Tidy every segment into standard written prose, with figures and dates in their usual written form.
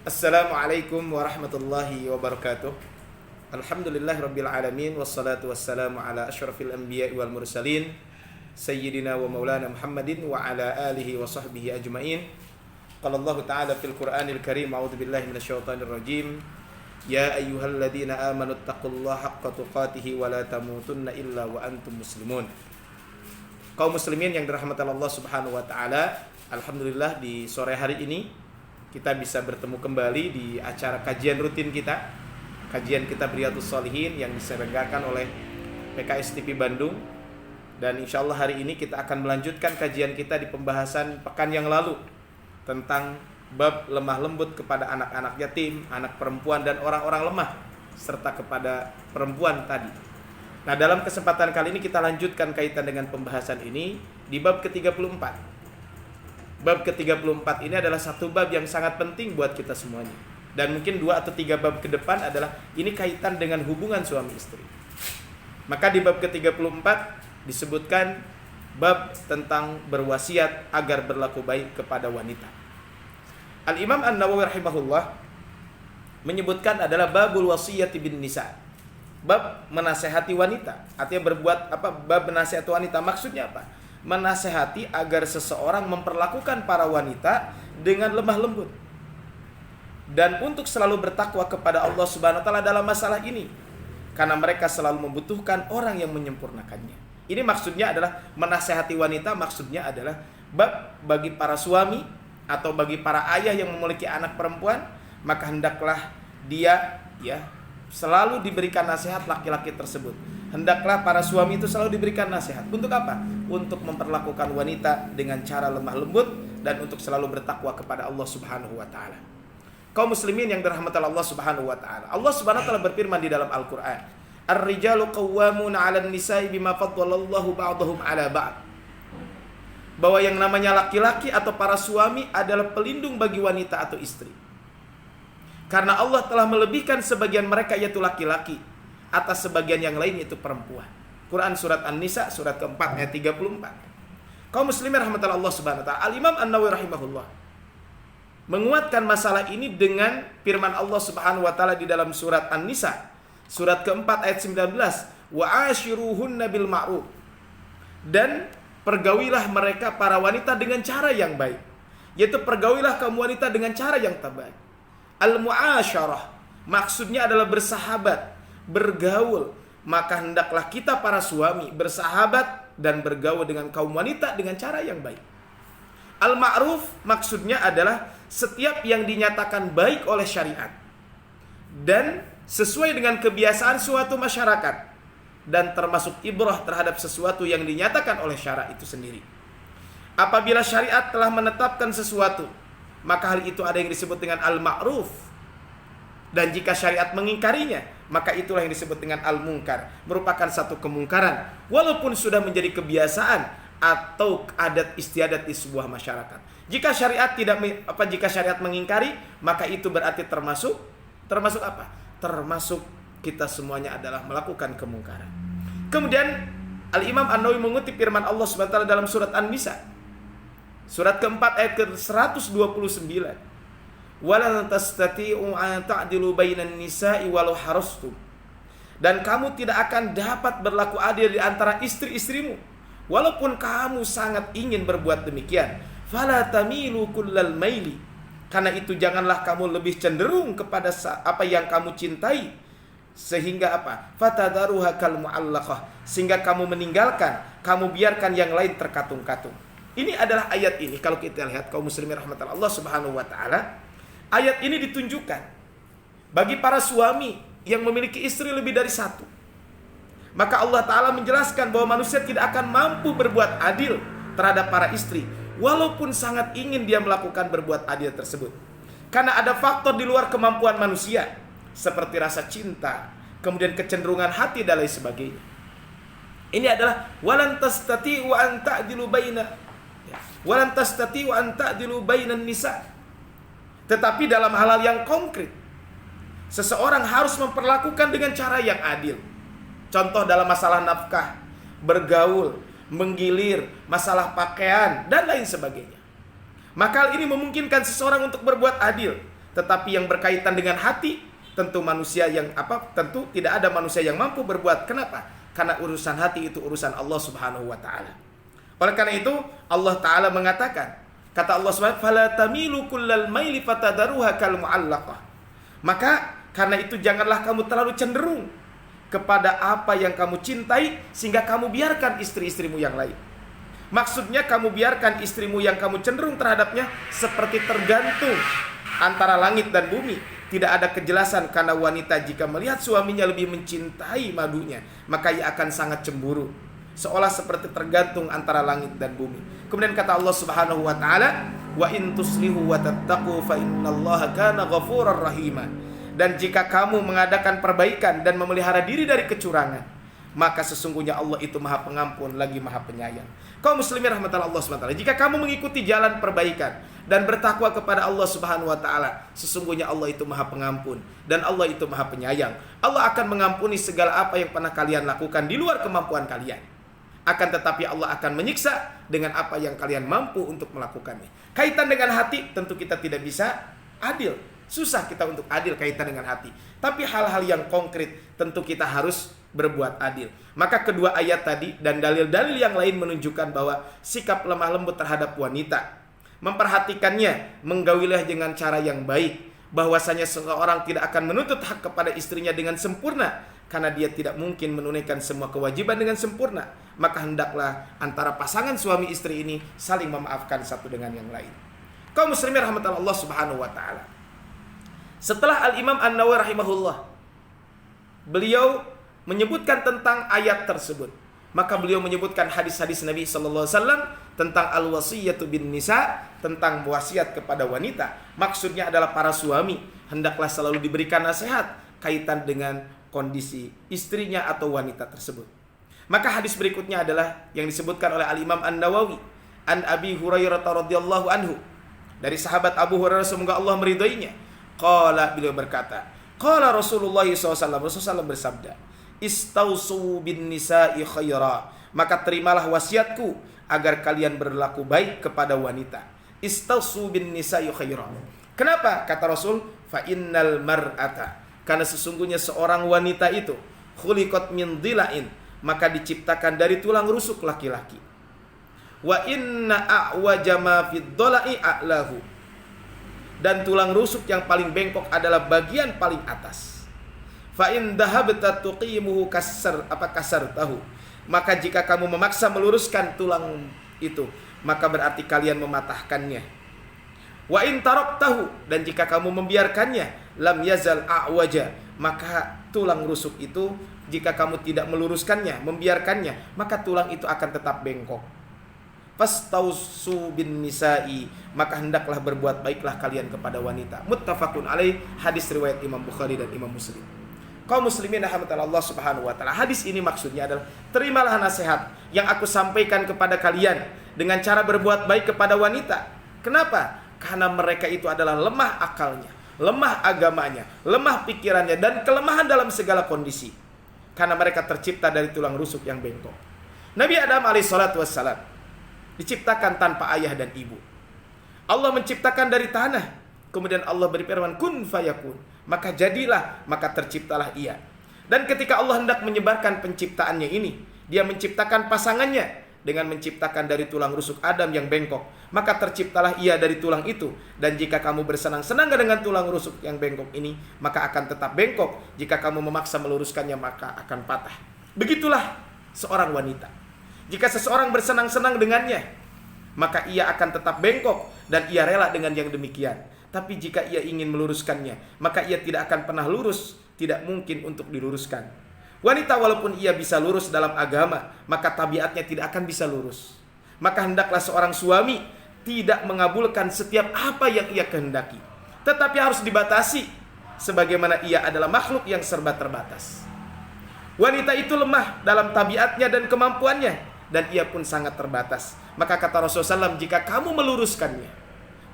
Assalamualaikum warahmatullahi wabarakatuh. Alhamdulillahirabbil alamin wassalatu wassalamu ala asyrafil anbiya'i wal mursalin sayyidina wa maulana Muhammadin wa ala alihi wa sahbihi ajmain. Qala Allah ta'ala fil Qur'anil Karim, a'udzu billahi minasyaitonir rajim. Ya ayyuhalladzina amanu taqullaha haqqa tuqatih wa la tamutunna illa wa antum muslimun. Kaum muslimin yang dirahmati Allah Subhanahu wa taala, alhamdulillah di sore hari ini kita bisa bertemu kembali di acara kajian rutin kita, kajian kitab Riyadhus Shalihin yang diselenggarakan oleh PKS TV Bandung. Dan insya Allah hari ini kita akan melanjutkan kajian kita di pembahasan pekan yang lalu tentang bab lemah lembut kepada anak-anak yatim, anak perempuan dan orang-orang lemah, serta kepada perempuan tadi. Nah, dalam kesempatan kali ini kita lanjutkan kaitan dengan pembahasan ini di bab ke-34. Bab ke-34 ini adalah satu bab yang sangat penting buat kita semuanya. Dan mungkin 2 atau 3 bab ke depan adalah ini kaitan dengan hubungan suami istri. Maka di bab ke-34 disebutkan bab tentang berwasiat agar berlaku baik kepada wanita. Al-Imam An-Nawawi rahimahullah menyebutkan adalah babul wasiyati bin nisa. Bab menasehati wanita. Artinya berbuat apa? Bab menasehati wanita maksudnya apa? Menasehati agar seseorang memperlakukan para wanita dengan lemah lembut dan untuk selalu bertakwa kepada Allah Subhanahu wa taala dalam masalah ini, karena mereka selalu membutuhkan orang yang menyempurnakannya. Ini maksudnya adalah menasehati wanita, maksudnya adalah bab bagi para suami atau bagi para ayah yang memiliki anak perempuan, maka hendaklah dia selalu diberikan nasihat laki-laki tersebut. Hendaklah para suami itu selalu diberikan nasihat. Untuk apa? Untuk memperlakukan wanita dengan cara lemah lembut dan untuk selalu bertakwa kepada Allah Subhanahu wa taala. Kaum muslimin yang dirahmati Allah Subhanahu wa taala. Allah Subhanahu wa taala berfirman di dalam Al-Qur'an, "Ar-rijalu qawwamuna 'alan nisa'i bima faddalallahu ba'dahum 'ala ba'd." Bahwa yang namanya laki-laki atau para suami adalah pelindung bagi wanita atau istri. Karena Allah telah melebihkan sebagian mereka yaitu laki-laki atas sebagian yang lain yaitu perempuan. Quran surat An-Nisa surat keempat ayat 34. Kaum muslimin rahmatullah Allah Subhanahu wa taala. Al-Imam An-Nawawi rahimahullah menguatkan masalah ini dengan firman Allah Subhanahu wa taala di dalam surat An-Nisa surat keempat ayat 19, wa ashiruhunna bil ma'ruf. Dan pergaulilah mereka para wanita dengan cara yang baik. Yaitu pergaulilah kaum wanita dengan cara yang terbaik. Al-mu'asyarah maksudnya adalah bersahabat, bergaul. Maka hendaklah kita para suami bersahabat dan bergaul dengan kaum wanita dengan cara yang baik. Al-ma'ruf maksudnya adalah setiap yang dinyatakan baik oleh syariat dan sesuai dengan kebiasaan suatu masyarakat dan termasuk ibrah terhadap sesuatu yang dinyatakan oleh syariat itu sendiri. Apabila syariat telah menetapkan sesuatu, maka hal itu ada yang disebut dengan al-ma'ruf. Dan jika syariat mengingkarinya, maka itulah yang disebut dengan al-munkar, merupakan satu kemungkaran walaupun sudah menjadi kebiasaan atau adat istiadat di sebuah masyarakat. Jika syariat jika syariat mengingkari, maka itu berarti termasuk apa? Termasuk kita semuanya adalah melakukan kemungkaran. Kemudian Al-Imam An-Nawawi mengutip firman Allah Subhanahu wa taala dalam surat An-Nisa surat keempat ayat ke-129. Walan tastati'u an ta'dilu bainan nisa'i walau harastum. Dan kamu tidak akan dapat berlaku adil di antara istri-istrimu walaupun kamu sangat ingin berbuat demikian. Fala tamilu kullal maili. Karena itu janganlah kamu lebih cenderung kepada apa yang kamu cintai sehingga apa? Fatadaruha kal mu'allaqah, sehingga kamu meninggalkan, kamu biarkan yang lain terkatung-katung. Ini adalah ayat ini kalau kita lihat kaum muslimin rahmatullah Allah Subhanahu wa taala. Ayat ini ditunjukkan bagi para suami yang memiliki istri lebih dari satu. Maka Allah Ta'ala menjelaskan bahwa manusia tidak akan mampu berbuat adil terhadap para istri walaupun sangat ingin dia melakukan berbuat adil tersebut. Karena ada faktor di luar kemampuan manusia seperti rasa cinta, kemudian kecenderungan hati dan lain sebagainya. Ini adalah walan tastati'u an ta'dilu bainan nisa. Tetapi dalam hal-hal yang konkret, seseorang harus memperlakukan dengan cara yang adil. Contoh dalam masalah nafkah, bergaul, menggilir, masalah pakaian, dan lain sebagainya. Maka hal ini memungkinkan seseorang untuk berbuat adil. Tetapi yang berkaitan dengan hati, tentu tentu tidak ada manusia yang mampu berbuat. Kenapa? Karena urusan hati itu urusan Allah Subhanahu wa taala. Oleh karena itu Allah taala mengatakan, kata Allah Subhanahu fala tamilu kullal maili fatadaruha kal muallaqah. Maka karena itu janganlah kamu terlalu cenderung kepada apa yang kamu cintai sehingga kamu biarkan istri-istrimu yang lain. Maksudnya kamu biarkan istrimu yang kamu cenderung terhadapnya seperti tergantung antara langit dan bumi. Tidak ada kejelasan karena wanita jika melihat suaminya lebih mencintai madunya, maka ia akan sangat cemburu. Seolah seperti tergantung antara langit dan bumi. Kemudian kata Allah Subhanahu wa taala, "Wa in tuslihu wa tattaqu fa innallaha kana ghafurar rahima." Dan jika kamu mengadakan perbaikan dan memelihara diri dari kecurangan, maka sesungguhnya Allah itu Maha Pengampun lagi Maha Penyayang. Kaum muslimin rahmatullah Allah Subhanahu wa taala, jika kamu mengikuti jalan perbaikan dan bertakwa kepada Allah Subhanahu wa taala, sesungguhnya Allah itu Maha Pengampun dan Allah itu Maha Penyayang. Allah akan mengampuni segala apa yang pernah kalian lakukan di luar kemampuan kalian. Akan tetapi Allah akan menyiksa dengan apa yang kalian mampu untuk melakukannya. Kaitan dengan hati tentu kita tidak bisa adil. Susah kita untuk adil kaitan dengan hati. Tapi hal-hal yang konkret tentu kita harus berbuat adil. Maka kedua ayat tadi dan dalil-dalil yang lain menunjukkan bahwa sikap lemah lembut terhadap wanita, memperhatikannya, menggaulilah dengan cara yang baik, bahwasanya seseorang tidak akan menuntut hak kepada istrinya dengan sempurna karena dia tidak mungkin menunaikan semua kewajiban dengan sempurna. Maka hendaklah antara pasangan suami istri ini saling memaafkan satu dengan yang lain. Kaum muslimin rahmatullah Allah Subhanahu wa taala. Setelah Al-Imam An-Nawawi rahimahullah, beliau menyebutkan tentang ayat tersebut, maka beliau menyebutkan hadis-hadis Nabi sallallahu alaihi wasallam tentang al-wasiyatu bin nisa, tentang wasiat kepada wanita. Maksudnya adalah para suami hendaklah selalu diberikan nasihat kaitan dengan kondisi istrinya atau wanita tersebut. Maka hadis berikutnya adalah yang disebutkan oleh Al-Imam An-Nawawi an Abi Hurairah radhiyallahu anhu, dari sahabat Abu Hurairah semoga Allah meridhoinya. Qala, beliau berkata, qala Rasulullah SAW, Rasulullah SAW bersabda, istausu bin nisa'i khaira, maka terimalah wasiatku agar kalian berlaku baik kepada wanita. Istausu bin nisa'i khaira. Kenapa? Kata Rasul, fa innal mar'ata, karena sesungguhnya seorang wanita itu khuliqat min dhila'in, maka diciptakan dari tulang rusuk laki-laki. Wa inna a'waja ma fid dhala'i a'lahu, dan tulang rusuk yang paling bengkok adalah bagian paling atas. Fa in dhahabta tuqimuhu kasar tahu, maka jika kamu memaksa meluruskan tulang itu, maka berarti kalian mematahkannya. Wa in taraktahu, dan jika kamu membiarkannya, lam yazal a'waja, maka tulang rusuk itu jika kamu tidak meluruskannya, membiarkannya, maka tulang itu akan tetap bengkok. Fastausu bin nisa'i, maka hendaklah berbuat baiklah kalian kepada wanita. Muttafaqun alaih, hadis riwayat Imam Bukhari dan Imam Muslim. Kaum muslimin rahmatullah Allah Subhanahu wa taala, hadis ini maksudnya adalah terimalah nasihat yang aku sampaikan kepada kalian dengan cara berbuat baik kepada wanita. Kenapa? Karena mereka itu adalah lemah akalnya, lemah agamanya, lemah pikirannya, dan kelemahan dalam segala kondisi. Karena mereka tercipta dari tulang rusuk yang bengkok. Nabi Adam alaihissalatu wassalam diciptakan tanpa ayah dan ibu. Allah menciptakan dari tanah. Kemudian Allah berfirman, kun fayakun, maka jadilah, maka terciptalah ia. Dan ketika Allah hendak menyebarkan penciptaannya ini, dia menciptakan pasangannya dengan menciptakan dari tulang rusuk Adam yang bengkok. Maka terciptalah ia dari tulang itu. Dan jika kamu bersenang-senang dengan tulang rusuk yang bengkok ini, maka akan tetap bengkok. Jika kamu memaksa meluruskannya, maka akan patah. Begitulah seorang wanita. Jika seseorang bersenang-senang dengannya, maka ia akan tetap bengkok dan ia rela dengan yang demikian. Tapi jika ia ingin meluruskannya, maka ia tidak akan pernah lurus, tidak mungkin untuk diluruskan. Wanita walaupun ia bisa lurus dalam agama, maka tabiatnya tidak akan bisa lurus. Maka hendaklah seorang suami tidak mengabulkan setiap apa yang ia kehendaki, tetapi harus dibatasi, sebagaimana ia adalah makhluk yang serba terbatas. Wanita itu lemah dalam tabiatnya dan kemampuannya, dan ia pun sangat terbatas. Maka kata Rasulullah SAW, jika kamu meluruskannya,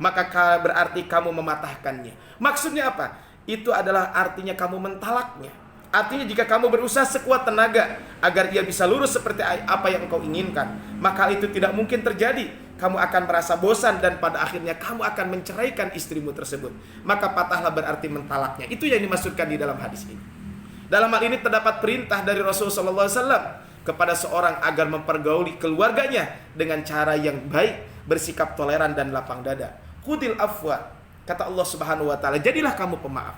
maka berarti kamu mematahkannya. Maksudnya apa? Itu adalah artinya kamu mentalaknya. Artinya jika kamu berusaha sekuat tenaga agar ia bisa lurus seperti apa yang engkau inginkan, maka itu tidak mungkin terjadi. kamu akan merasa bosan dan pada akhirnya kamu akan menceraikan istrimu tersebut. Maka patahlah berarti mentalaknya. Itu yang dimaksudkan di dalam hadis ini. Dalam hal ini terdapat perintah dari Rasulullah SAW kepada seorang agar mempergauli keluarganya dengan cara yang baik, bersikap toleran dan lapang dada. Khudil afwa, kata Allah Subhanahu wa taala, jadilah kamu pemaaf.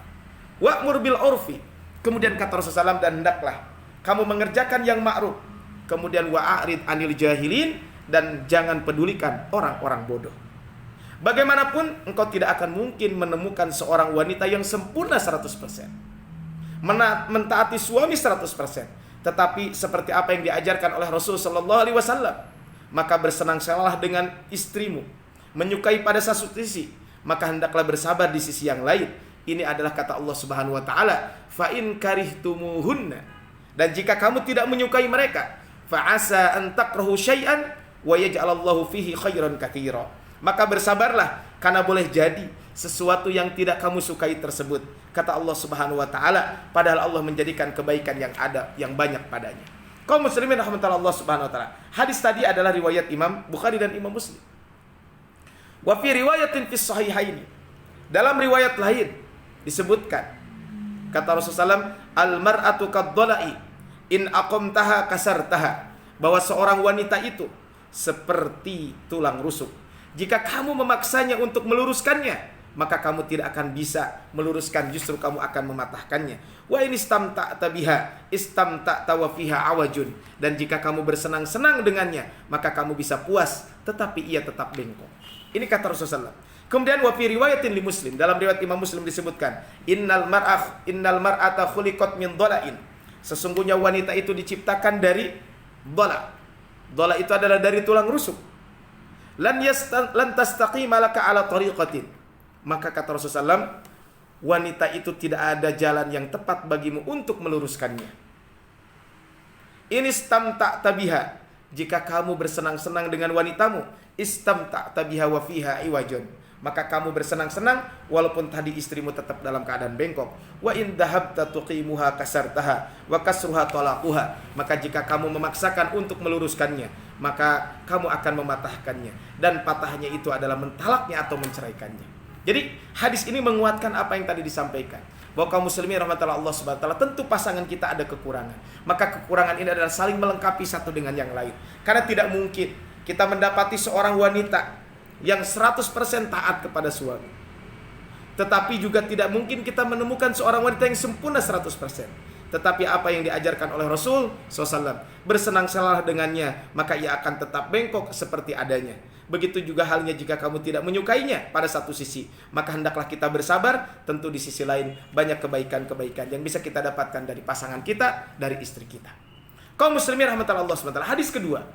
Wa'mur bil urfi, kemudian kata Rasulullah SAW, dan hendaklah kamu mengerjakan yang ma'ruf. Kemudian wa'arid anil jahilin, dan jangan pedulikan orang-orang bodoh. Bagaimanapun engkau tidak akan mungkin menemukan seorang wanita yang sempurna 100%, mentaati suami 100%. Tetapi seperti apa yang diajarkan oleh Rasulullah SAW, maka bersenang-senanglah dengan istrimu, menyukai pada satu sisi, maka hendaklah bersabar di sisi yang lain. Ini adalah kata Allah Subhanahu wa taala, fa in karihtumuhunna, dan jika kamu tidak menyukai mereka, fa asa an takrahu syai'an wa yaj'alallahu fihi khairan katsira, maka bersabarlah karena boleh jadi sesuatu yang tidak kamu sukai tersebut, kata Allah Subhanahu wa taala, padahal Allah menjadikan kebaikan yang ada yang banyak padanya. Kaum muslimin rahmatullah Allah Subhanahu wa taala. Hadis tadi adalah riwayat Imam Bukhari dan Imam Muslim. Wa fi riwayatin fis sahihaini, dalam riwayat lain disebutkan, kata Rasulullah SAW, al mar'atu kadh-dhala'i in aqamtaha kasartaha, bahwa seorang wanita itu seperti tulang rusuk. Jika kamu memaksanya untuk meluruskannya, maka kamu tidak akan bisa meluruskan, justru kamu akan mematahkannya. Wa in istamta'ta biha istamta'ta wa fiha awajun, dan jika kamu bersenang-senang dengannya, maka kamu bisa puas, tetapi ia tetap bengkok. Ini kata Rasulullah. Kemudian wa fi riwayatin li Muslim, dalam riwayat Imam Muslim disebutkan, innal mar'ata khuliqat min dhala'in, sesungguhnya wanita itu diciptakan dari dhala. Dhala itu adalah dari tulang rusuk. Lan tastaqima laka ala tariqatin, maka kata Rasulullah, wanita itu tidak ada jalan yang tepat bagimu untuk meluruskannya. Ini istamta'ta biha, jika kamu bersenang-senang dengan wanitamu, istamta'ta biha wa fiha iwajun, maka kamu bersenang-senang walaupun tadi istrimu tetap dalam keadaan bengkok. Wa in dhahabta tuqimuha kasartaha wa kasruha talaquha, maka jika kamu memaksakan untuk meluruskannya, maka kamu akan mematahkannya, dan patahnya itu adalah mentalaknya atau menceraikannya. Jadi hadis ini menguatkan apa yang tadi disampaikan, bahwa kaum muslimin rahmatullah Allah Subhanahu wa taala, tentu pasangan kita ada kekurangan, maka kekurangan ini adalah saling melengkapi satu dengan yang lain. Karena tidak mungkin kita mendapati seorang wanita yang 100% taat kepada suami, tetapi juga tidak mungkin kita menemukan seorang wanita yang sempurna 100%. Tetapi apa yang diajarkan oleh Rasul SAW, bersenang-senanglah dengannya, maka ia akan tetap bengkok seperti adanya. Begitu juga halnya jika kamu tidak menyukainya pada satu sisi, maka hendaklah kita bersabar. Tentu di sisi lain banyak kebaikan-kebaikan yang bisa kita dapatkan dari pasangan kita, dari istri kita. Kaum muslimin rahmatullah Allah SWT. Hadis kedua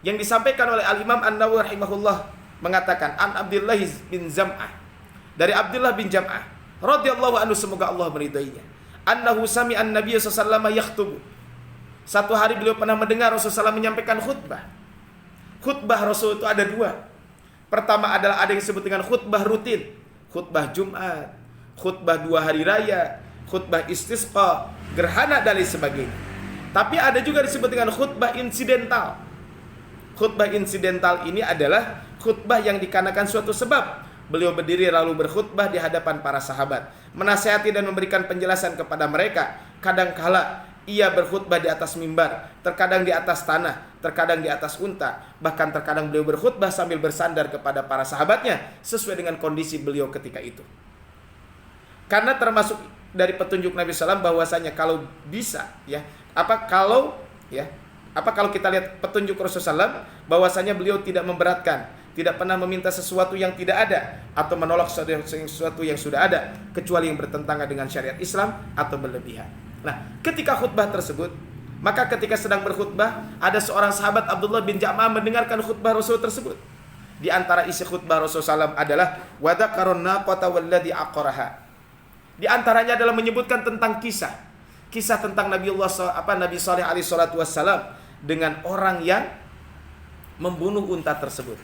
yang disampaikan oleh Al-Imam An-Nawawi rahimahullah mengatakan, an Abdullah bin Zam'ah, dari Abdullah bin Jam'ah radhiyallahu anhu, semoga Allah meridainya, annahu sami'an Nabiy sallallahu alaihi wasallam. Satu hari beliau pernah mendengar Rasulullah SAW menyampaikan khutbah. Khutbah Rasul itu ada dua. Pertama adalah ada yang disebut dengan khutbah rutin, khutbah Jumat, khutbah 2 hari raya, khutbah istisqa, gerhana dan lain sebagainya. Tapi ada juga disebut dengan khutbah insidental. Khutbah insidental ini adalah khutbah yang dikarenakan suatu sebab. Beliau berdiri lalu berkhutbah di hadapan para sahabat, menasihati dan memberikan penjelasan kepada mereka. Kadangkala ia berkhutbah di atas mimbar, terkadang di atas tanah, terkadang di atas unta. Bahkan terkadang beliau berkhutbah sambil bersandar kepada para sahabatnya, sesuai dengan kondisi beliau ketika itu. Karena termasuk dari petunjuk Nabi SAW bahwasanya kalau bisa, kalau kita lihat petunjuk Rasulullah SAW, bahwasanya beliau tidak memberatkan, tidak pernah meminta sesuatu yang tidak ada, atau menolak sesuatu yang sudah ada, kecuali yang bertentangan dengan syariat Islam atau berlebihan. Nah, ketika khutbah tersebut, maka ketika sedang berkhutbah, ada seorang sahabat Abdullah bin Jam'ah mendengarkan khutbah Rasul tersebut. Di antara isi khutbah Rasulullah SAW adalah wa dzakaron naqata walladzi aqaraha. Di antaranya adalah menyebutkan tentang kisah tentang Nabi Shalih alaihi salatu wassalam dengan orang yang membunuh unta tersebut.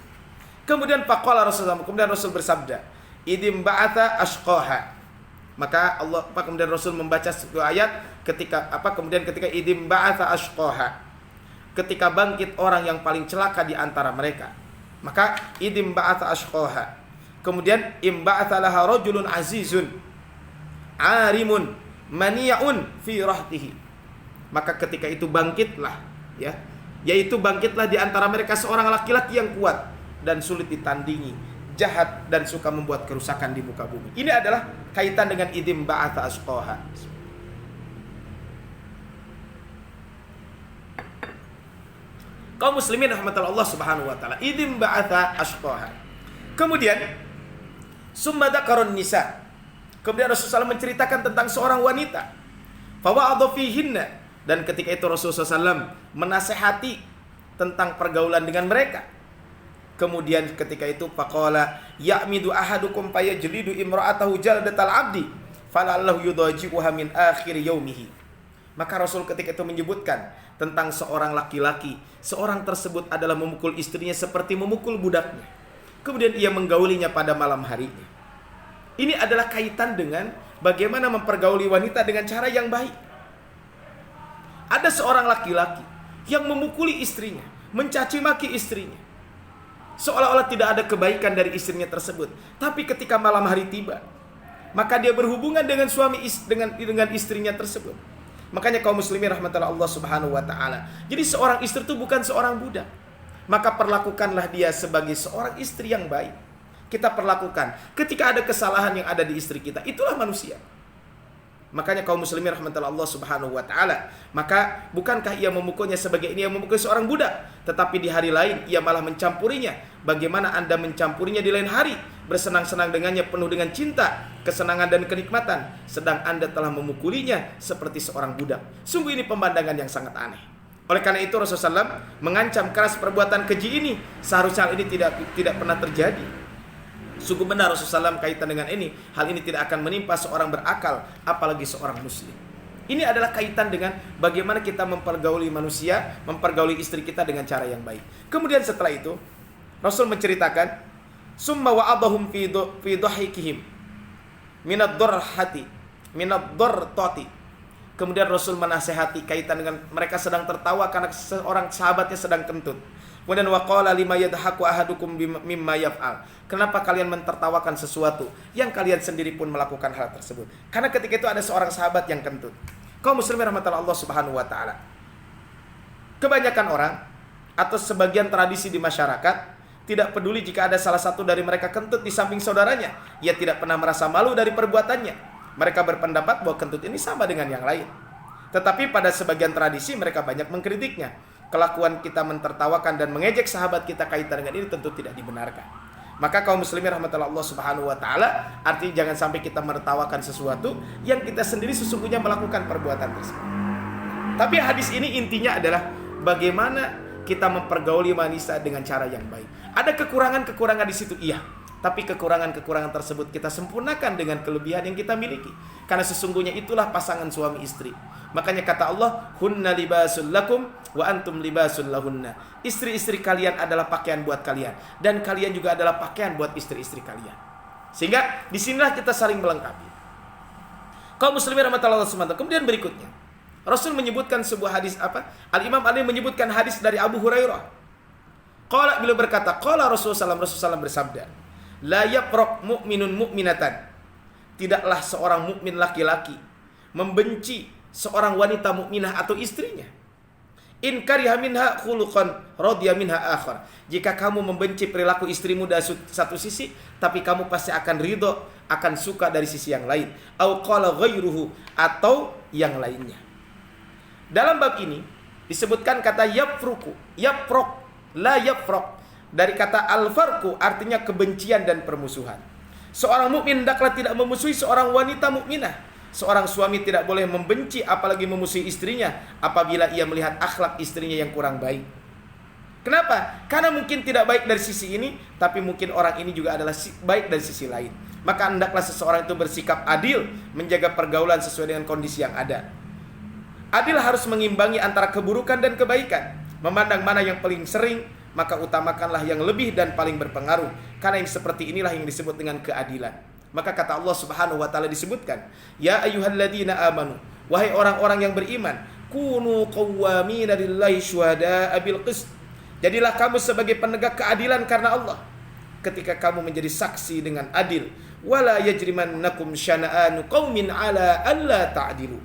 Kemudian faqala Rasulullah, kemudian Rasul bersabda, idim ba'atha ashqaha. Maka kemudian Rasul membaca sebuah ayat ketika idim ba'atha ashqaha, ketika bangkit orang yang paling celaka di antara mereka. Maka idim ba'atha ashqaha. Kemudian imba'atha laha rajulun azizun arimun mani'un fi rahtihi. Maka ketika itu bangkitlah, ya, yaitu bangkitlah di antara mereka seorang laki-laki yang kuat dan sulit ditandingi, jahat dan suka membuat kerusakan di muka bumi. Ini adalah kaitan dengan idim ba'atha ashqaha. Kaum muslimin rahmatullah Allah subhanahu wa ta'ala, idim ba'atha ashqaha. Kemudian summa dzakarun nisa. Kemudian Rasulullah SAW menceritakan tentang seorang wanita. Fawa'adha fihinna. Dan ketika itu Rasulullah SAW menasehati tentang pergaulan dengan mereka. Kemudian ketika itu faqala ya'midu ahadukum fayajlidu imra'atahu jaldatal 'abdi falallahu yudaji'uha min akhir yaumihi. Maka Rasul ketika itu menyebutkan tentang seorang laki-laki. Seorang tersebut adalah memukul istrinya seperti memukul budaknya. Kemudian ia menggaulinya pada malam harinya. Ini adalah kaitan dengan bagaimana mempergauli wanita dengan cara yang baik. Ada seorang laki-laki yang memukuli istrinya, mencaci maki istrinya, seolah-olah tidak ada kebaikan dari istrinya tersebut. Tapi ketika malam hari tiba, maka dia berhubungan dengan dengan istrinya tersebut. Makanya kaum muslimin rahmatullah Allah subhanahu wa ta'ala. Jadi seorang istri itu bukan seorang budak. Maka perlakukanlah dia sebagai seorang istri yang baik. Kita perlakukan ketika ada kesalahan yang ada di istri kita, itulah manusia. Makanya kaum muslimin rahmatullah Allah subhanahu wa ta'ala, maka bukankah ia memukulnya sebagai ini yang memukul seorang budak, tetapi di hari lain ia malah mencampurinya. Bagaimana Anda mencampurinya di lain hari, bersenang-senang dengannya penuh dengan cinta, kesenangan dan kenikmatan, sedang Anda telah memukulinya seperti seorang budak. Sungguh ini pemandangan yang sangat aneh. Oleh karena itu Rasulullah SAW mengancam keras perbuatan keji ini. Seharusnya hal ini tidak pernah terjadi. Sungguh benar Rasulullah SAW kaitan dengan ini. Hal ini tidak akan menimpa seorang berakal, apalagi seorang muslim. Ini adalah kaitan dengan bagaimana kita mempergauli manusia, mempergauli istri kita dengan cara yang baik. Kemudian setelah itu Rasul menceritakan summa wa'adahum fi dhahikihim minad darhati minad dartati. Kemudian Rasul menasehati kaitan dengan mereka sedang tertawa karena seorang sahabatnya sedang kentut. Kemudian waqala lima yadhaku ahadukum mimma yaf'al. Kenapa kalian mentertawakan sesuatu yang kalian sendiri pun melakukan hal tersebut? Karena ketika itu ada seorang sahabat yang kentut. Kaum muslimin rahmatullah Allah subhanahu wa ta'ala. Kebanyakan orang atau sebagian tradisi di masyarakat tidak peduli jika ada salah satu dari mereka kentut di samping saudaranya. Ia tidak pernah merasa malu dari perbuatannya. Mereka berpendapat bahwa kentut ini sama dengan yang lain. Tetapi pada sebagian tradisi mereka banyak mengkritiknya. Kelakuan kita mentertawakan dan mengejek sahabat kita kaitan dengan ini tentu tidak dibenarkan. Maka kaum muslimin rahmatullah Allah subhanahu wa ta'ala, artinya jangan sampai kita menertawakan sesuatu yang kita sendiri sesungguhnya melakukan perbuatan tersebut. Tapi hadis ini intinya adalah bagaimana kita mempergauli manusia dengan cara yang baik. Ada kekurangan-kekurangan di situ, iya. Tapi kekurangan-kekurangan tersebut kita sempurnakan dengan kelebihan yang kita miliki. Karena sesungguhnya itulah pasangan suami istri. Makanya kata Allah, hunna libasul lakum wa antum libasul lahunna. Istri-istri kalian adalah pakaian buat kalian. Dan kalian juga adalah pakaian buat istri-istri kalian. Sehingga disinilah kita saling melengkapi. Kaum muslimin rahmatullah Allah. Kemudian berikutnya, Rasul menyebutkan sebuah hadis apa? Al-Imam Ali menyebutkan hadis dari Abu Hurairah. Qala, beliau berkata, qala Rasulullah SAW bersabda, la yaprok mu'minun mu'minatan. Tidaklah seorang mukmin laki-laki membenci seorang wanita mukminah atau istrinya. In kariha minha khuluqan radiya minha akhar. Jika kamu membenci perilaku istrimu dari satu sisi, tapi kamu pasti akan ridho, akan suka dari sisi yang lain. Au qala ghairuhu, atau yang lainnya. Dalam bab ini disebutkan kata yapruk, la yaprok. Dari kata al-farqu artinya kebencian dan permusuhan. Seorang mukmin hendaklah tidak memusuhi seorang wanita mukminah. Seorang suami tidak boleh membenci apalagi memusuhi istrinya apabila ia melihat akhlak istrinya yang kurang baik. Kenapa? Karena mungkin tidak baik dari sisi ini, tapi mungkin orang ini juga adalah baik dari sisi lain. Maka hendaklah seseorang itu bersikap adil, menjaga pergaulan sesuai dengan kondisi yang ada. Adil harus mengimbangi antara keburukan dan kebaikan. Memandang mana yang paling sering, maka utamakanlah yang lebih dan paling berpengaruh. Karena yang seperti inilah yang disebut dengan keadilan. Maka kata Allah subhanahu wa ta'ala disebutkan, ya ayyuhalladzina amanu, wahai orang-orang yang beriman, kunu qawwamina lillahi syuhada'a bil qist. Jadilah kamu sebagai penegak keadilan karena Allah ketika kamu menjadi saksi dengan adil. Wala yajrimannakum syana'anu qaumin ala alla ta'dilu.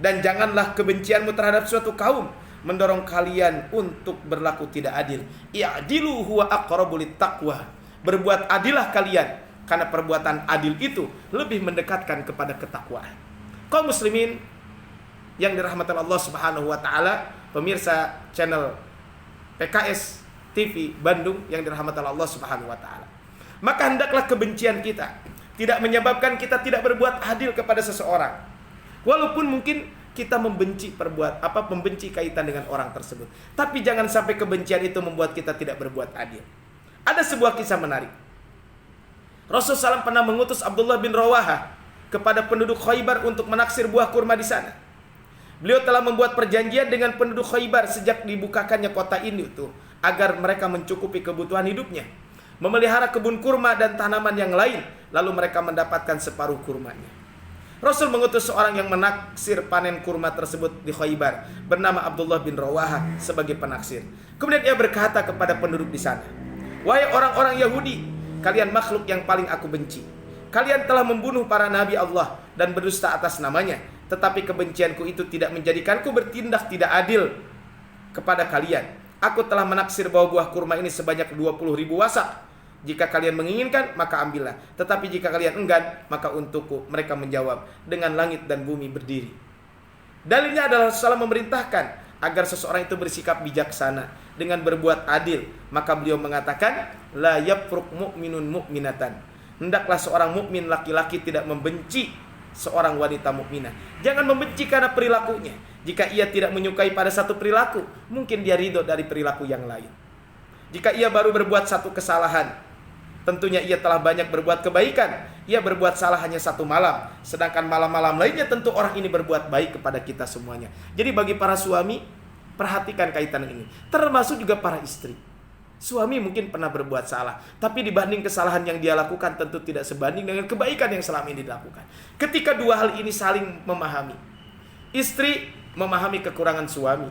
Dan janganlah kebencianmu terhadap suatu kaum mendorong kalian untuk berlaku tidak adil. I'dilu huwa aqrabu littaqwa. Berbuat adillah kalian, karena perbuatan adil itu lebih mendekatkan kepada ketakwaan. Kaum muslimin yang dirahmati Allah Subhanahu wa taala, pemirsa channel PKS TV Bandung yang dirahmati Allah Subhanahu wa taala. Maka hendaklah kebencian kita tidak menyebabkan kita tidak berbuat adil kepada seseorang. Walaupun mungkin kita membenci membenci kaitan dengan orang tersebut. Tapi jangan sampai kebencian itu membuat kita tidak berbuat adil. Ada sebuah kisah menarik. Rasulullah SAW pernah mengutus Abdullah bin Rawaha kepada penduduk Khaybar untuk menaksir buah kurma di sana. Beliau telah membuat perjanjian dengan penduduk Khaybar sejak dibukakannya kota ini itu agar mereka mencukupi kebutuhan hidupnya, memelihara kebun kurma dan tanaman yang lain, lalu mereka mendapatkan separuh kurmanya. Rasul mengutus seorang yang menaksir panen kurma tersebut di Khaybar, bernama Abdullah bin Rawaha sebagai penaksir. Kemudian ia berkata kepada penduduk di sana, "Wahai orang-orang Yahudi, kalian makhluk yang paling aku benci. Kalian telah membunuh para nabi Allah dan berdusta atas namanya. Tetapi kebencianku itu tidak menjadikanku bertindak tidak adil kepada kalian. Aku telah menaksir buah kurma ini sebanyak 20.000 wasak. Jika kalian menginginkan, maka ambillah. Tetapi jika kalian enggan, maka untukku." Mereka menjawab, "Dengan langit dan bumi berdiri." Dalilnya adalah Rasulullah memerintahkan agar seseorang itu bersikap bijaksana dengan berbuat adil. Maka beliau mengatakan, "La yafruq mu'minun mu'minatan." Hendaklah seorang mukmin laki-laki tidak membenci seorang wanita mukminah. Jangan membenci karena perilakunya. Jika ia tidak menyukai pada satu perilaku, mungkin dia ridho dari perilaku yang lain. Jika ia baru berbuat satu kesalahan, tentunya ia telah banyak berbuat kebaikan. Ia berbuat salah hanya satu malam, sedangkan malam-malam lainnya tentu orang ini berbuat baik kepada kita semuanya. Jadi bagi para suami, perhatikan kaitan ini. Termasuk juga para istri. Suami mungkin pernah berbuat salah, tapi dibanding kesalahan yang dia lakukan tentu tidak sebanding dengan kebaikan yang selama ini dilakukan. Ketika dua hal ini saling memahami, istri memahami kekurangan suami,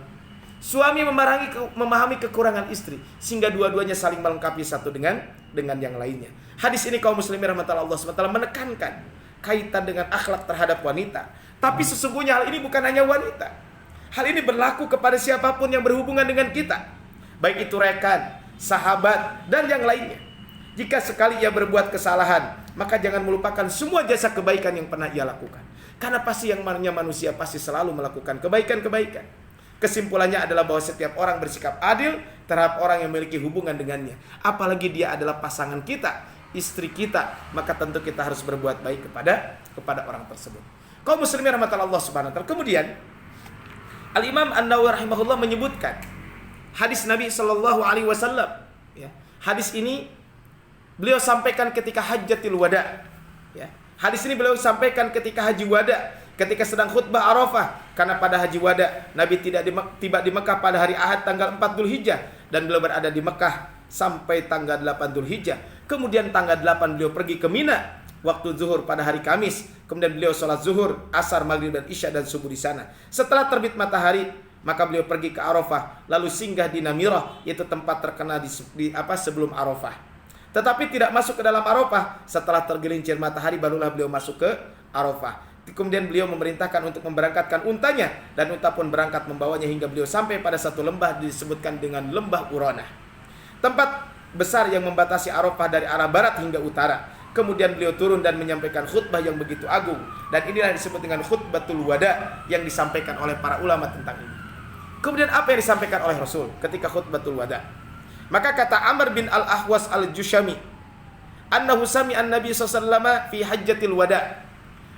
suami memahami kekurangan istri, sehingga dua-duanya saling melengkapi satu dengan yang lainnya. Hadis ini kaum muslimin rahmatullah Allah SWT menekankan kaitan dengan akhlak terhadap wanita. Tapi sesungguhnya hal ini bukan hanya wanita. Hal ini berlaku kepada siapapun yang berhubungan dengan kita, baik itu rekan, sahabat, dan yang lainnya. Jika sekali ia berbuat kesalahan, maka jangan melupakan semua jasa kebaikan yang pernah ia lakukan. Karena pasti yang namanya manusia pasti selalu melakukan kebaikan-kebaikan. Kesimpulannya adalah bahwa setiap orang bersikap adil terhadap orang yang memiliki hubungan dengannya. Apalagi dia adalah pasangan kita, istri kita, maka tentu kita harus berbuat baik kepada orang tersebut. Kaum muslimin rahmatullah Allah Subhanahu wa taala. Kemudian Al-Imam An-Nawawi rahimahullah menyebutkan hadis Nabi sallallahu alaihi wasallam, ya. Hadis ini beliau sampaikan ketika Hajjatul Wada, ya. Hadis ini beliau sampaikan ketika Haji Wada, ketika sedang khutbah Arafah. Karena pada Haji Wada Nabi tidak tiba di Mekah pada hari Ahad tanggal 4 Dzulhijjah, dan beliau berada di Mekah sampai tanggal 8 Dzulhijjah. Kemudian tanggal 8 beliau pergi ke Mina waktu zuhur pada hari Kamis. Kemudian beliau sholat zuhur, asar, maghrib, dan isya dan subuh di sana. Setelah terbit matahari, maka beliau pergi ke Arafah, lalu singgah di Namirah, yaitu tempat terkenal sebelum Arafah. Tetapi tidak masuk ke dalam Arafah. Setelah tergelincir matahari, barulah beliau masuk ke Arafah. Kemudian beliau memerintahkan untuk memberangkatkan untanya, dan unta pun berangkat membawanya hingga beliau sampai pada satu lembah disebutkan dengan lembah Uranah, tempat besar yang membatasi Arafah dari arah barat hingga utara. Kemudian beliau turun dan menyampaikan khutbah yang begitu agung, dan inilah disebut dengan khutbatul wada yang disampaikan oleh para ulama tentang ini. Kemudian apa yang disampaikan oleh Rasul ketika khutbatul wada? Maka kata Amr bin Al-Ahwas Al-Jushami, annahu sami'an Nabi sallallahu alaihi wasallam fi hajjatil wada.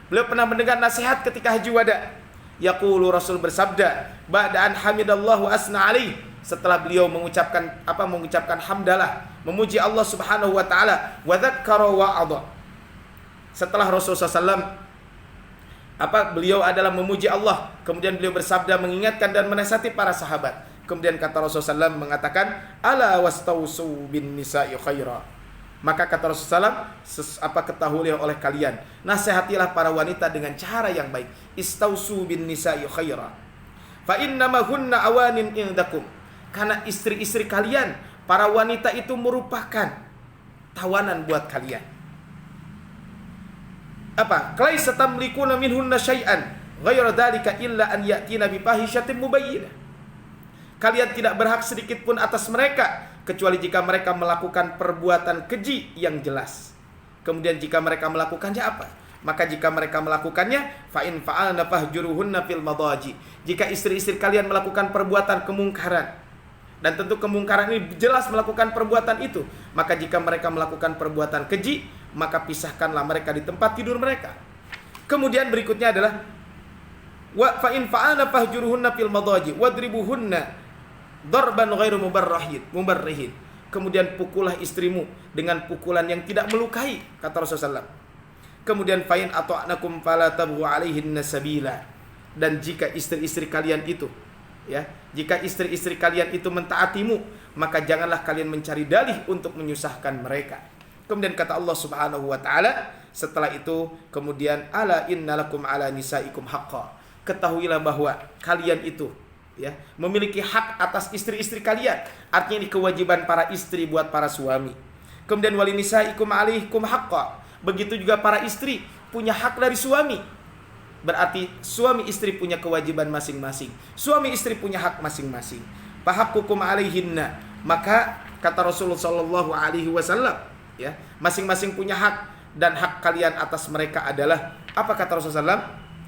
Beliau pernah mendengar nasihat ketika Haji Wada. Yaqulu, Rasul bersabda, ba'da'an hamidallahu asna alaih, setelah beliau mengucapkan hamdalah, memuji Allah Subhanahu wa taala, wa dzakkara wa'adha. Setelah Rasulullah SAW beliau adalah memuji Allah, kemudian beliau bersabda mengingatkan dan menasihati para sahabat. Kemudian kata Rasulullah SAW mengatakan, ala wastausu bin nisa'i khaira. Maka kata Rasulullah SAW, ketahuilah oleh kalian, nasihatilah para wanita dengan cara yang baik. Istausu bin nisa'i khaira, fa innama hunna awanin indakum. Karena istri-istri kalian, para wanita itu merupakan tawanan buat kalian. Apa? Laisa tamlikuna minhunna syai'an ghayra dzalika illa an ya'tina bi fahishatin mubayyinah. Kalian tidak berhak sedikit pun atas mereka kecuali jika mereka melakukan perbuatan keji yang jelas. Kemudian jika mereka melakukannya apa? Maka jika mereka melakukannya, fa in fa'alna fahjuruhunna fil madaji. Jika istri-istri kalian melakukan perbuatan kemungkaran, dan tentu kemungkaran ini jelas melakukan perbuatan itu, maka jika mereka melakukan perbuatan keji, maka pisahkanlah mereka di tempat tidur mereka. Kemudian berikutnya adalah wa fa in fa'alna fahjuruhunna fil madaji wadribuhunna darban ghairu mubarrihin. Kemudian pukullah istrimu dengan pukulan yang tidak melukai, kata Rasulullah SAW. Kemudian fa in ata'nakum fala tabghu 'alaihinna sabila. Dan jika istri-istri kalian itu, ya, jika istri-istri kalian itu mentaatimu, maka janganlah kalian mencari dalih untuk menyusahkan mereka. Kemudian kata Allah Subhanahu wa taala, setelah itu kemudian ala innalakum ala nisaikum haqqan. Ketahuilah bahwa kalian itu, ya, memiliki hak atas istri-istri kalian. Artinya ini kewajiban para istri buat para suami. Kemudian wali nisaikum alaikum haqqan. Begitu juga para istri punya hak dari suami. Berarti suami istri punya kewajiban masing-masing. Suami istri punya hak masing-masing. Fahaqqukum alaihinna. Maka kata Rasulullah sallallahu alaihi wasallam, ya, masing-masing punya hak, dan hak kalian atas mereka adalah apa, kata Rasulullah SAW?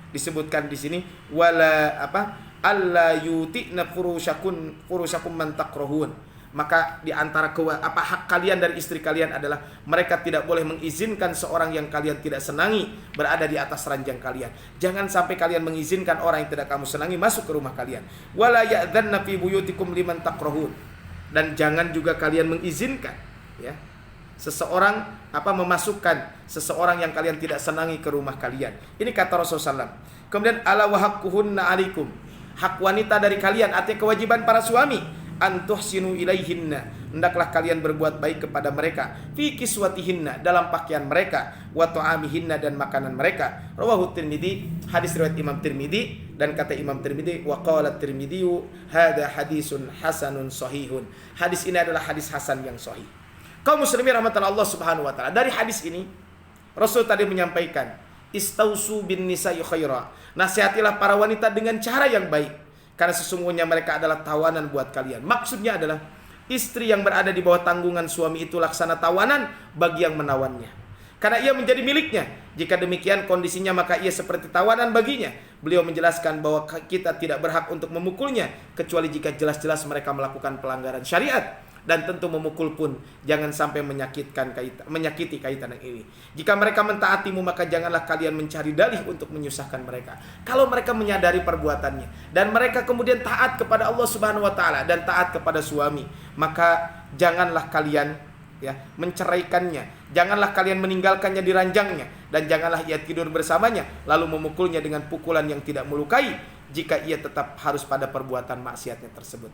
Disebutkan di sini wala apa? Alla yuti'na furushakum man takrahun. Maka di antara hak kalian dari istri kalian adalah mereka tidak boleh mengizinkan seorang yang kalian tidak senangi berada di atas ranjang kalian. Jangan sampai kalian mengizinkan orang yang tidak kamu senangi masuk ke rumah kalian. Wala ya'dhanna fi buyutikum liman takrahun. Dan jangan juga kalian mengizinkan, ya, seseorang memasukkan seseorang yang kalian tidak senangi ke rumah kalian. Ini kata Rasulullah SAW. Kemudian ala wa haqquhunna 'alaikum. Hak wanita dari kalian, artinya kewajiban para suami, antuhsinu ilaihinna, hendaklah kalian berbuat baik kepada mereka, fi kiswatihinna, dalam pakaian mereka, wa ta'amihinna, dan makanan mereka. Rawahu Tirmidzi, hadis riwayat Imam Tirmidzi, dan kata Imam Tirmidzi wa qala Tirmidzi hadza hadisun hasanun sahihun. Hadis ini adalah hadis hasan yang sahih. Kaum muslimin rahmatullah Allah Subhanahu wa taala, dari hadis ini Rasul tadi menyampaikan istausu bin nisa'i khaira. Nasihatilah para wanita dengan cara yang baik, karena sesungguhnya mereka adalah tawanan buat kalian. Maksudnya adalah istri yang berada di bawah tanggungan suami itu laksana tawanan bagi yang menawannya, karena ia menjadi miliknya. Jika demikian kondisinya, maka ia seperti tawanan baginya. Beliau menjelaskan bahwa kita tidak berhak untuk memukulnya kecuali jika jelas-jelas mereka melakukan pelanggaran syariat. Dan tentu memukul pun jangan sampai menyakiti kaitan yang ini. Jika mereka mentaatimu, maka janganlah kalian mencari dalih untuk menyusahkan mereka. Kalau mereka menyadari perbuatannya dan mereka kemudian taat kepada Allah Subhanahu wa taala dan taat kepada suami, maka janganlah kalian, ya, menceraikannya. Janganlah kalian meninggalkannya di ranjangnya, dan janganlah ia tidur bersamanya lalu memukulnya dengan pukulan yang tidak melukai jika ia tetap harus pada perbuatan maksiatnya tersebut.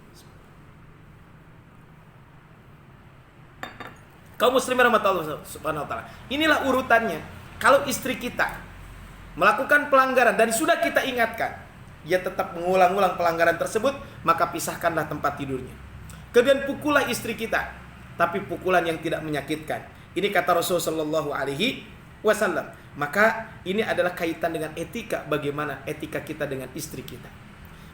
Kaum muslimin rahmatullah subhanahu wa ta'ala, inilah urutannya. Kalau istri kita melakukan pelanggaran dan sudah kita ingatkan, ia tetap mengulang-ulang pelanggaran tersebut, maka pisahkanlah tempat tidurnya. Kemudian pukullah istri kita, tapi pukulan yang tidak menyakitkan. Ini kata Rasulullah sallallahu alaihi wasallam. Maka ini adalah kaitan dengan etika, bagaimana etika kita dengan istri kita.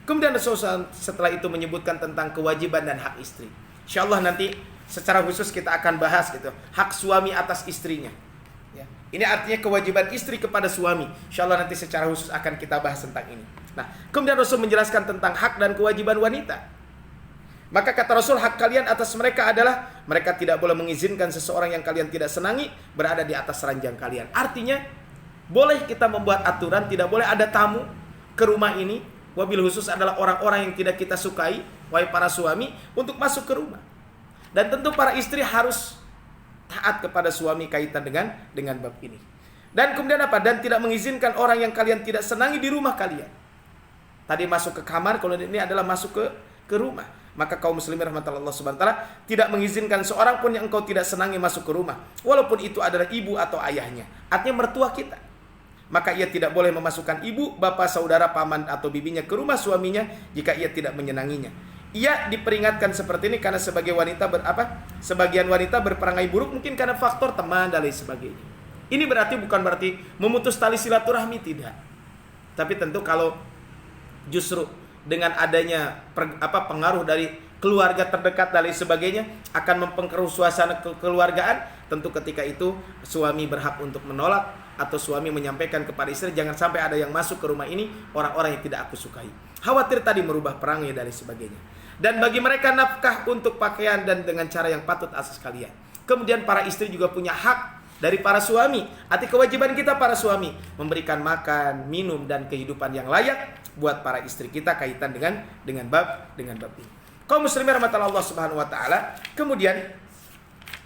Kemudian Rasulullah setelah itu menyebutkan tentang kewajiban dan hak istri. Insyaallah nanti secara khusus kita akan bahas gitu, hak suami atas istrinya, ya. Ini artinya kewajiban istri kepada suami. Insyaallah nanti secara khusus akan kita bahas tentang ini. Nah, kemudian Rasul menjelaskan tentang hak dan kewajiban wanita. Maka kata Rasul, hak kalian atas mereka adalah mereka tidak boleh mengizinkan seseorang yang kalian tidak senangi berada di atas ranjang kalian. Artinya boleh kita membuat aturan, tidak boleh ada tamu ke rumah ini, wabil khusus adalah orang-orang yang tidak kita sukai, wahai para suami, untuk masuk ke rumah. Dan tentu para istri harus taat kepada suami kaitan dengan bab ini. Dan kemudian apa? Dan tidak mengizinkan orang yang kalian tidak senangi di rumah kalian. Tadi masuk ke kamar, kalau ini adalah masuk ke rumah. Maka kaum muslimin rahmatullah subhanahu wa ta'ala tidak mengizinkan seorang pun yang engkau tidak senangi masuk ke rumah, walaupun itu adalah ibu atau ayahnya, artinya mertua kita. Maka ia tidak boleh memasukkan ibu, bapak, saudara, paman atau bibinya ke rumah suaminya jika ia tidak menyenanginya. ia diperingatkan seperti ini karena sebagai wanita sebagian wanita berperangai buruk mungkin karena faktor teman dan lain sebagainya. Ini bukan berarti memutus tali silaturahmi, tidak. Tapi tentu kalau justru dengan adanya pengaruh dari keluarga terdekat dan lain sebagainya akan mempengaruhi suasana kekeluargaan, tentu ketika itu suami berhak untuk menolak atau suami menyampaikan kepada istri, jangan sampai ada yang masuk ke rumah ini orang-orang yang tidak aku sukai. Khawatir tadi merubah perangai dan lain sebagainya. Dan bagi mereka nafkah untuk pakaian dan dengan cara yang patut asas kalian. Kemudian para istri juga punya hak dari para suami. Arti kewajiban kita para suami memberikan makan, minum dan kehidupan yang layak buat para istri kita kaitan dengan bab ini. Kaum muslimin rahmatullah Allah Subhanahu wa taala. Kemudian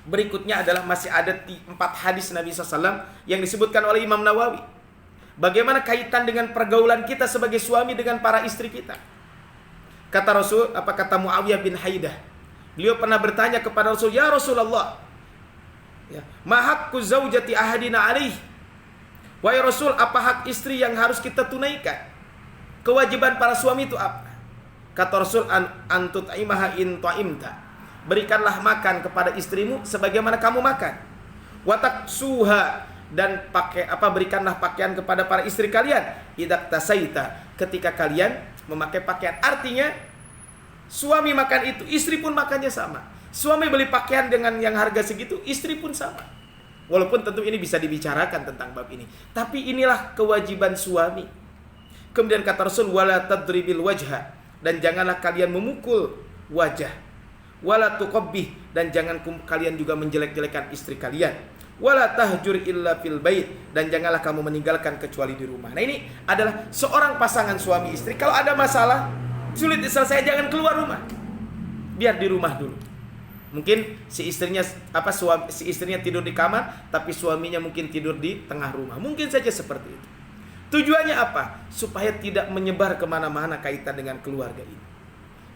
berikutnya adalah masih ada 4 hadis Nabi SAW yang disebutkan oleh Imam Nawawi. Bagaimana kaitan dengan pergaulan kita sebagai suami dengan para istri kita. Kata Muawiyah bin Haidah. Beliau pernah bertanya kepada Rasul, "Ya Rasulullah, ma haqqu zaujati ahadina alaih?" Wahai Rasul, apa hak istri yang harus kita tunaikan? Kewajiban para suami itu apa? Kata Rasul, antut aimaha in ta'imta. Berikanlah makan kepada istrimu sebagaimana kamu makan. Watak suha, dan berikanlah pakaian kepada para istri kalian. Idak tasaita, ketika kalian memakai pakaian. Artinya suami makan itu, istri pun makannya sama. Suami beli pakaian dengan yang harga segitu, istri pun sama. Walaupun tentu ini bisa dibicarakan tentang bab ini, tapi inilah kewajiban suami. Kemudian kata Rasul, wala tadribil wajha, dan janganlah kalian memukul wajah. Wala tuqabbih, dan jangan kalian juga menjelek-jelekan istri kalian. Wala tahjur illa fil bait, dan janganlah kamu meninggalkan kecuali di rumah. Nah, ini adalah seorang pasangan suami istri. Kalau ada masalah sulit diselesaikan, jangan keluar rumah. Biar di rumah dulu. Mungkin si istrinya tidur di kamar, tapi suaminya mungkin tidur di tengah rumah. Mungkin saja seperti itu. Tujuannya apa? Supaya tidak menyebar kemana-mana kaitan dengan keluarga ini.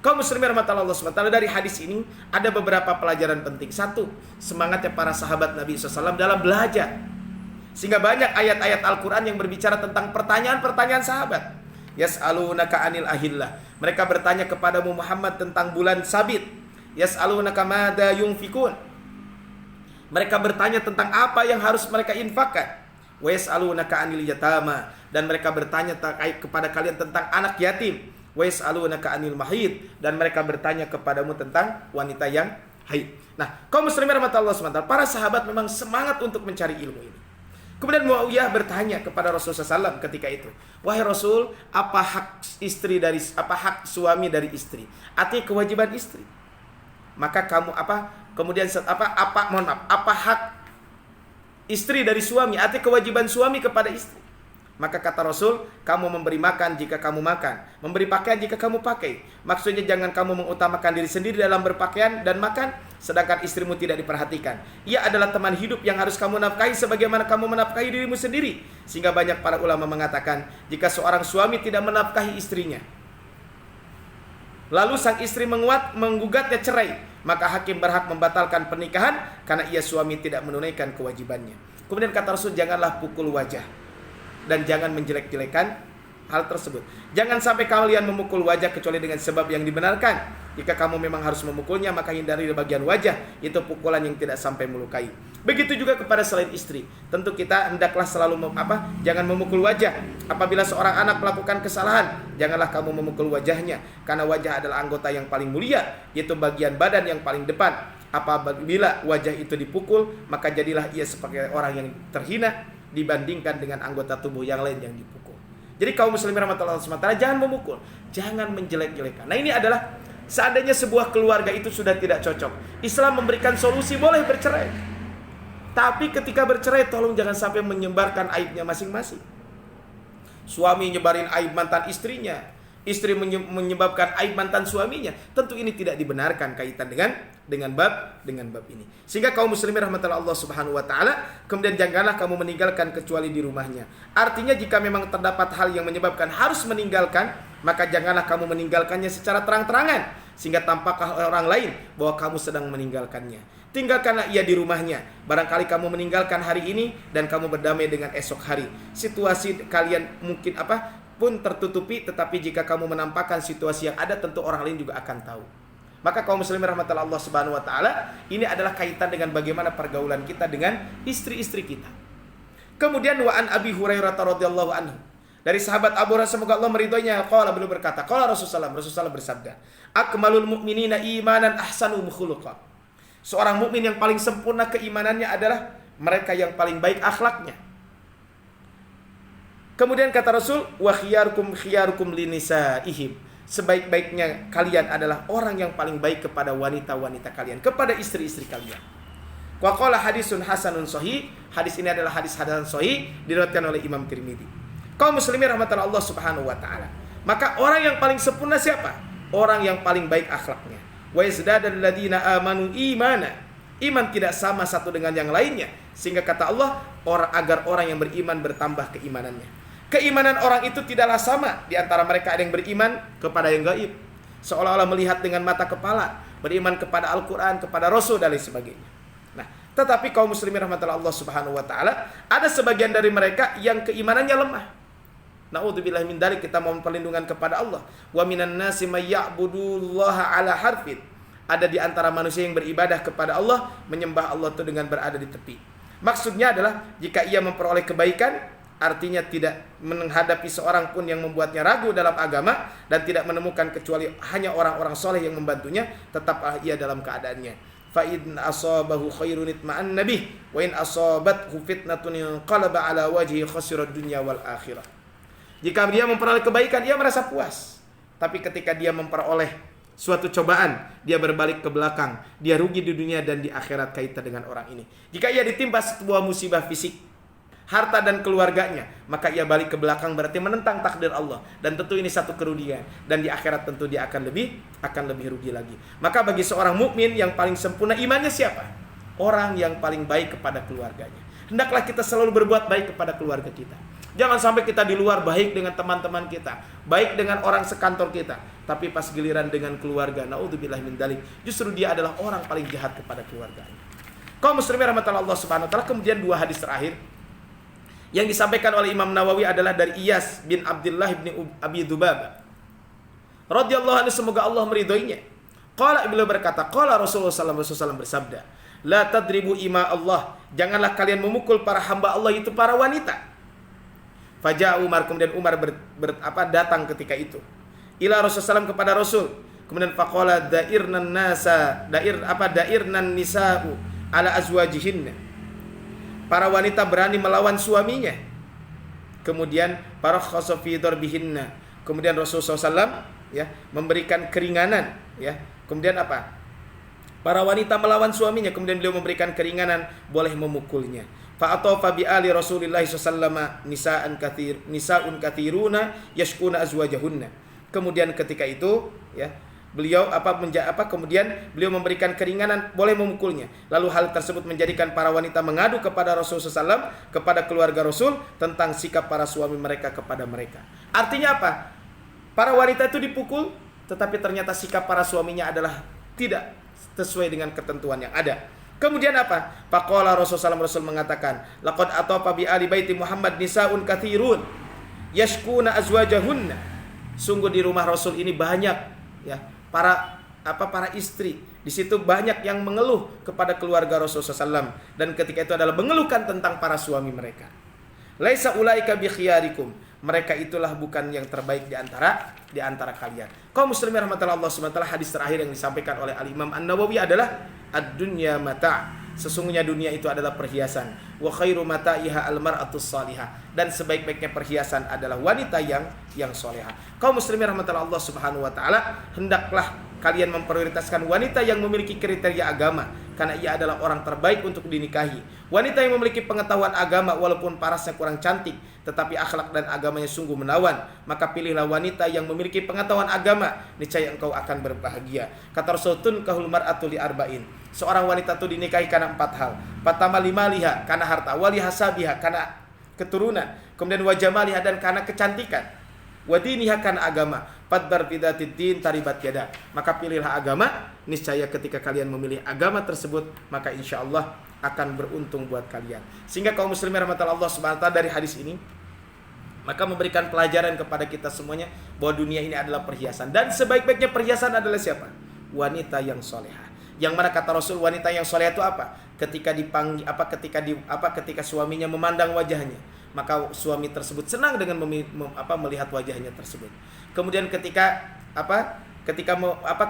Kaum muslimin rahmatullah Allah SWT, dari hadis ini ada beberapa pelajaran penting. 1, semangatnya para sahabat Nabi SAW dalam belajar. Sehingga banyak ayat-ayat Al-Quran yang berbicara tentang pertanyaan-pertanyaan sahabat. Yas'alunaka anil ahillah. Mereka bertanya kepadamu Muhammad tentang bulan sabit. Yas'alunaka mada yunfikun. Mereka bertanya tentang apa yang harus mereka infakkan. Wa yas'alunaka anil yatama. Dan mereka bertanya kepada kalian tentang anak yatim. Wa yas'alunaka anil mahid, dan mereka bertanya kepadamu tentang wanita yang haid. Nah, kaum muslimin rahmatullah SWT, para sahabat memang semangat untuk mencari ilmu ini. Kemudian Muawiyah bertanya kepada Rasulullah SAW ketika itu, "Wahai Rasul, apa hak suami dari istri?" Artinya kewajiban istri. Maka kamu apa hak istri dari suami? Artinya kewajiban suami kepada istri. Maka kata Rasul, kamu memberi makan jika kamu makan, memberi pakaian jika kamu pakai. Maksudnya jangan kamu mengutamakan diri sendiri dalam berpakaian dan makan, sedangkan istrimu tidak diperhatikan. Ia adalah teman hidup yang harus kamu nafkahi sebagaimana kamu menafkahi dirimu sendiri. Sehingga banyak para ulama mengatakan, jika seorang suami tidak menafkahi istrinya, lalu sang istri menggugatnya cerai, maka hakim berhak membatalkan pernikahan karena ia suami tidak menunaikan kewajibannya. Kemudian kata Rasul, janganlah pukul wajah dan jangan menjelek-jelekan hal tersebut. Jangan sampai kalian memukul wajah kecuali dengan sebab yang dibenarkan. Jika kamu memang harus memukulnya, maka hindari bagian wajah. Itu pukulan yang tidak sampai melukai. Begitu juga kepada selain istri. Tentu kita hendaklah selalu jangan memukul wajah. Apabila seorang anak melakukan kesalahan, janganlah kamu memukul wajahnya, karena wajah adalah anggota yang paling mulia, yaitu bagian badan yang paling depan. Apabila wajah itu dipukul, maka jadilah ia sebagai orang yang terhina dibandingkan dengan anggota tubuh yang lain yang dipukul. Jadi kaum muslimin rahmatullah SWT, jangan memukul, jangan menjelek-jelekan. Nah, ini adalah seandainya sebuah keluarga itu sudah tidak cocok, Islam memberikan solusi, boleh bercerai. Tapi ketika bercerai, tolong jangan sampai menyebarkan aibnya masing-masing. Suami nyebarin aib mantan istrinya, istri menyebabkan aib mantan suaminya. Tentu ini tidak dibenarkan kaitan dengan bab ini. Sehingga kaum muslimin rahmatullah Allah Subhanahu wa taala, kemudian janganlah kamu meninggalkan kecuali di rumahnya. Artinya jika memang terdapat hal yang menyebabkan harus meninggalkan, maka janganlah kamu meninggalkannya secara terang-terangan sehingga tampaklah orang lain bahwa kamu sedang meninggalkannya. Tinggalkanlah ia di rumahnya. Barangkali kamu meninggalkan hari ini dan kamu berdamai dengan esok hari. Situasi kalian mungkin pun tertutupi, tetapi jika kamu menampakkan situasi yang ada, tentu orang lain juga akan tahu. Maka kaum muslimin rahmatullah Allah Subhanahu wa taala, ini adalah kaitan dengan bagaimana pergaulan kita dengan istri-istri kita. Kemudian wa an Abi Hurairah radhiyallahu anhu, dari sahabat Abu Hurairah semoga Allah meridhoinya, qala beliau berkata, qala Rasulullah bersabda, akmalul mu'minina imanan ahsanuhum khuluqa. Seorang mukmin yang paling sempurna keimanannya adalah mereka yang paling baik akhlaknya. Kemudian kata Rasul, wa khiyarukum linisaihim. Sebaik-baiknya kalian adalah orang yang paling baik kepada wanita-wanita kalian, kepada istri-istri kalian. Wa qala hadisun hasanun sahih. Hadis ini adalah hadis hasan sahih, diriwayatkan oleh Imam Tirmidzi. Kaum muslimin rahmatullah Allah Subhanahu wa taala. Maka orang yang paling sempurna siapa? Orang yang paling baik akhlaknya. Wa yazdadul ladzina amanu imana. Iman tidak sama satu dengan yang lainnya, sehingga kata Allah, agar orang yang beriman bertambah keimanannya. Keimanan orang itu tidaklah sama. Di antara mereka ada yang beriman kepada yang gaib, seolah-olah melihat dengan mata kepala, beriman kepada Al-Quran, kepada Rasul dan lain sebagainya. Nah, tetapi kaum muslimin rahmatullah Allah Subhanahu wa taala, ada sebagian dari mereka yang keimanannya lemah. Na'udzubillahi min dzalik, kita mohon perlindungan kepada Allah. Wa minan nasi may ya'budullaha ala harfin. Ada di antara manusia yang beribadah kepada Allah, menyembah Allah itu dengan berada di tepi. Maksudnya adalah jika ia memperoleh kebaikan, artinya tidak menghadapi seorang pun yang membuatnya ragu dalam agama, dan tidak menemukan kecuali hanya orang-orang soleh yang membantunya, tetaplah ia dalam keadaannya. Fa in asabahu khairun itma'an nabih, wa in asabathu fitnatun inqalaba ala wajhi khasirad dunya wal akhirah. Jika dia memperoleh kebaikan, ia merasa puas. Tapi ketika dia memperoleh suatu cobaan, dia berbalik ke belakang, dia rugi di dunia dan di akhirat kaitan dengan orang ini. Jika ia ditimpa sebuah musibah fisik, harta dan keluarganya, maka ia balik ke belakang, berarti menentang takdir Allah, dan tentu ini satu kerugian, dan di akhirat tentu dia akan lebih rugi lagi. Maka bagi seorang mukmin yang paling sempurna imannya siapa? Orang yang paling baik kepada keluarganya. Hendaklah kita selalu berbuat baik kepada keluarga kita. Jangan sampai kita di luar baik dengan teman-teman kita, baik dengan orang sekantor kita, tapi pas giliran dengan keluarga, naudzubillah min dzalik, justru dia adalah orang paling jahat kepada keluarganya. Kaum muslimin rahmatullah Allah Subhanahu wa taala. Kemudian dua hadis terakhir yang disampaikan oleh Imam Nawawi adalah dari Iyas bin Abdullah bin Abi Dzubabah radhiyallahu anhu, semoga Allah meridhoinya. Qala, beliau berkata, qala Rasulullah sallallahu alaihi wasallam bersabda, la tadribu ima Allah, janganlah kalian memukul para hamba Allah itu para wanita. Faja Umar, kemudian Umar datang ketika itu ila Rasulullah SAW, kepada Rasul. Kemudian faqala dairnan nisa'u ala azwajihinna, para wanita berani melawan suaminya. Kemudian para khasafi darbihinna, kemudian Rasulullah SAW memberikan keringanan, kemudian para wanita melawan suaminya, kemudian beliau memberikan keringanan, boleh memukulnya. Fa'atafa bi ali Rasulillah sallallahu nisaun kathiruna yashkuna azwajahunna. Kemudian ketika itu beliau kemudian beliau memberikan keringanan, boleh memukulnya. Lalu hal tersebut menjadikan para wanita mengadu kepada Rasulullah SAW, kepada keluarga Rasul, tentang sikap para suami mereka kepada mereka. Artinya apa? Para wanita itu dipukul, tetapi ternyata sikap para suaminya adalah tidak sesuai dengan ketentuan yang ada. Kemudian apa? Faqala Rasulullah SAW, Rasul mengatakan, laqad atafa bi ali baiti Muhammad nisaun katsirun yashkuna azwajahunna. Sungguh di rumah Rasul ini banyak para istri. Di situ banyak yang mengeluh kepada keluarga Rasulullah SAW, dan ketika itu adalah mengeluhkan tentang para suami mereka. Laisa ulaika bi khiyarikum, mereka itulah bukan yang terbaik di antara kalian. Kaum muslimin rahmatullah Allah Subhanahu wa taala, hadis terakhir yang disampaikan oleh Al-Imam An-Nawawi adalah ad-dunya mata'. Sesungguhnya dunia itu adalah perhiasan. Wa khairu mata'iha al-mar'atus salihah, dan sebaik-baiknya perhiasan adalah wanita yang salehah. Kaum muslimin rahmatullah Allah Subhanahu wa taala, hendaklah kalian memprioritaskan wanita yang memiliki kriteria agama, karena ia adalah orang terbaik untuk dinikahi. Wanita yang memiliki pengetahuan agama, walaupun parasnya kurang cantik, tetapi akhlak dan agamanya sungguh menawan, maka pilihlah wanita yang memiliki pengetahuan agama, niscaya engkau akan berbahagia. Kata Rasul, tunkahul mar'atu li arba'in, seorang wanita itu dinikahi karena 4 hal. Pertama, limaliha, karena harta, walihasabiha, karena keturunan, kemudian wajamaliha, dan karena kecantikan, wadiniha, karena agama. Fadbar bidatid din taribat yada, maka pilihlah agama, niscaya ketika kalian memilih agama tersebut, maka insya Allah akan beruntung buat kalian. Sehingga kaum muslimin rahmatullah Allah Subhanahu wa taala, dari hadis ini Maka memberikan pelajaran kepada kita semuanya bahwa dunia ini adalah perhiasan, dan sebaik-baiknya perhiasan adalah siapa? Wanita yang solehah. Yang mana kata Rasul, wanita yang solehah itu apa? Ketika dipanggil ketika suaminya memandang wajahnya, maka suami tersebut senang dengan melihat wajahnya tersebut. Kemudian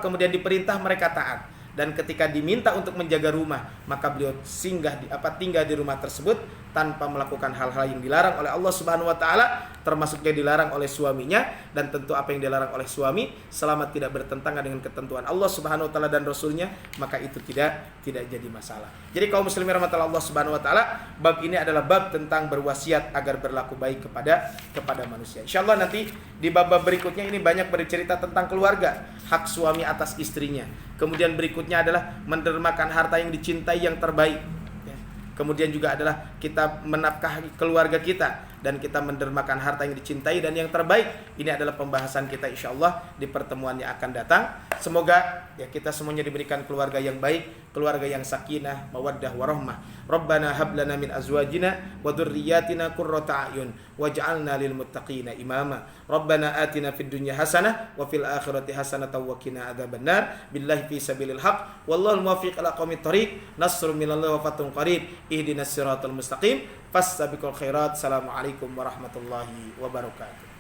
kemudian diperintah mereka taat, dan ketika diminta untuk menjaga rumah, maka beliau tinggal di rumah tersebut tanpa melakukan hal-hal yang dilarang oleh Allah Subhanahu wa taala, termasuk yang dilarang oleh suaminya. Dan tentu apa yang dilarang oleh suami selama tidak bertentangan dengan ketentuan Allah Subhanahu wa taala dan Rasulnya, maka itu tidak jadi masalah. Jadi kaum muslimin rahmatullah Allah Subhanahu wa taala, bab ini adalah bab tentang berwasiat agar berlaku baik kepada manusia. Insyaallah nanti di bab-bab berikutnya ini banyak bercerita tentang keluarga, hak suami atas istrinya. Kemudian berikutnya adalah mendermakan harta yang dicintai yang terbaik. Kemudian juga adalah kita menafkahi keluarga kita dan kita mendermakan harta yang dicintai dan yang terbaik. Ini adalah pembahasan kita insyaallah di pertemuan yang akan datang. Semoga ya kita semuanya diberikan keluarga yang baik, keluarga yang sakinah, mawaddah warahmah. Rabbana hab lana min azwajina wa dzurriyyatina qurrata a'yun waj'alna lil muttaqina imama. Rabbana atina fid dunya hasanah wa fil akhirati hasanah wa qina adzabannar. Billahi fi sabilil haq wallahu muwaffiq ila aqwamit thoriq. Nasrun minallahi wa fathun qarib. Ihdinas siratal mustaqim. Fastabiqul khairat. Assalamualaikum warahmatullahi wabarakatuh.